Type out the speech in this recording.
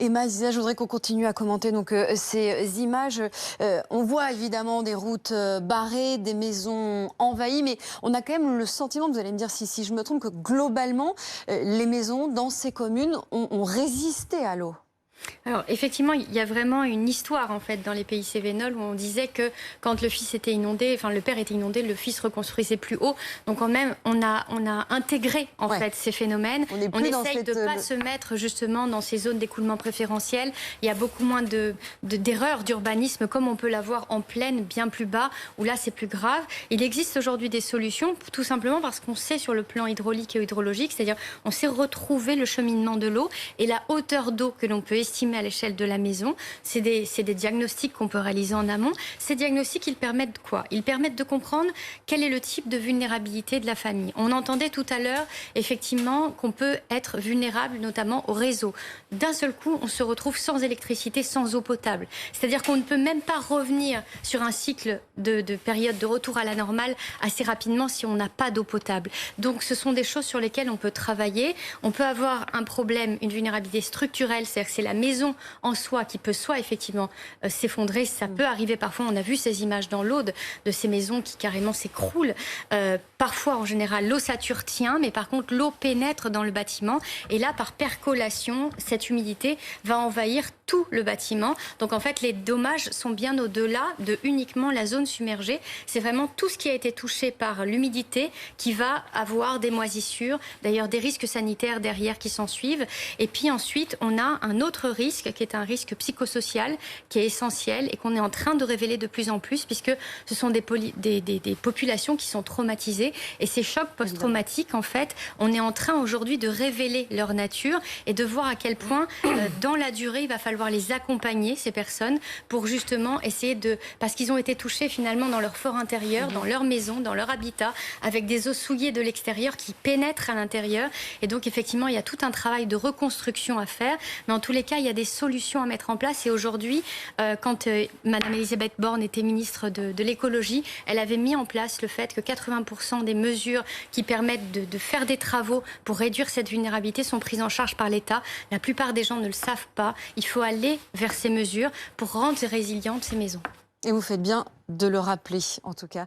Emma Ziza, je voudrais qu'on continue à commenter donc, ces images. On voit évidemment des routes barrées, des maisons envahies, mais on a quand même le sentiment, vous allez me dire si je me trompe, que globalement, les maisons dans ces communes ont résisté à l'eau. Alors effectivement, il y a vraiment une histoire en fait dans les pays cévenols où on disait que quand le fils était inondé, enfin le père était inondé, le fils reconstruisait plus haut. Donc quand même, on a intégré en fait ces phénomènes. On essaye de ne pas se mettre justement dans ces zones d'écoulement préférentiel. Il y a beaucoup moins d'erreurs d'urbanisme comme on peut l'avoir en plaine, bien plus bas, où là c'est plus grave. Il existe aujourd'hui des solutions, tout simplement parce qu'on sait sur le plan hydraulique et hydrologique, c'est-à-dire on sait retrouver le cheminement de l'eau et la hauteur d'eau que l'on peut estimer à l'échelle de la maison. C'est des diagnostics qu'on peut réaliser en amont. Ces diagnostics, ils permettent de quoi? Ils permettent de comprendre quel est le type de vulnérabilité de la famille. On entendait tout à l'heure, effectivement, qu'on peut être vulnérable, notamment au réseau. D'un seul coup, on se retrouve sans électricité, sans eau potable. C'est-à-dire qu'on ne peut même pas revenir sur un cycle de période de retour à la normale assez rapidement si on n'a pas d'eau potable. Donc, ce sont des choses sur lesquelles on peut travailler. On peut avoir un problème, une vulnérabilité structurelle, c'est-à-dire que c'est la maison en soi qui peut soit effectivement s'effondrer, ça peut arriver parfois, on a vu ces images dans l'Aude de ces maisons qui carrément s'écroulent. Parfois en général l'ossature tient, mais par contre l'eau pénètre dans le bâtiment et là par percolation, cette humidité va envahir tout le bâtiment. Donc en fait les dommages sont bien au-delà de uniquement la zone submergée, c'est vraiment tout ce qui a été touché par l'humidité qui va avoir des moisissures, d'ailleurs des risques sanitaires derrière qui s'en suivent. Et puis ensuite on a un autre risque qui est un risque psychosocial qui est essentiel et qu'on est en train de révéler de plus en plus puisque ce sont des populations qui sont traumatisées et ces chocs post-traumatiques en fait, on est en train aujourd'hui de révéler leur nature et de voir à quel point dans la durée il va falloir les accompagner ces personnes pour justement essayer parce qu'ils ont été touchés finalement dans leur fort intérieur, dans leur maison, dans leur habitat avec des eaux souillées de l'extérieur qui pénètrent à l'intérieur et donc effectivement il y a tout un travail de reconstruction à faire mais en tous les cas il y a des solutions à mettre en place et aujourd'hui quand Madame Elisabeth Borne était ministre de l'écologie, elle avait mis en place le fait que 80% des mesures qui permettent de faire des travaux pour réduire cette vulnérabilité sont prises en charge par l'État. La plupart des gens ne le savent pas. Il faut aller vers ces mesures pour rendre résilientes ces maisons. Et vous faites bien de le rappeler, en tout cas.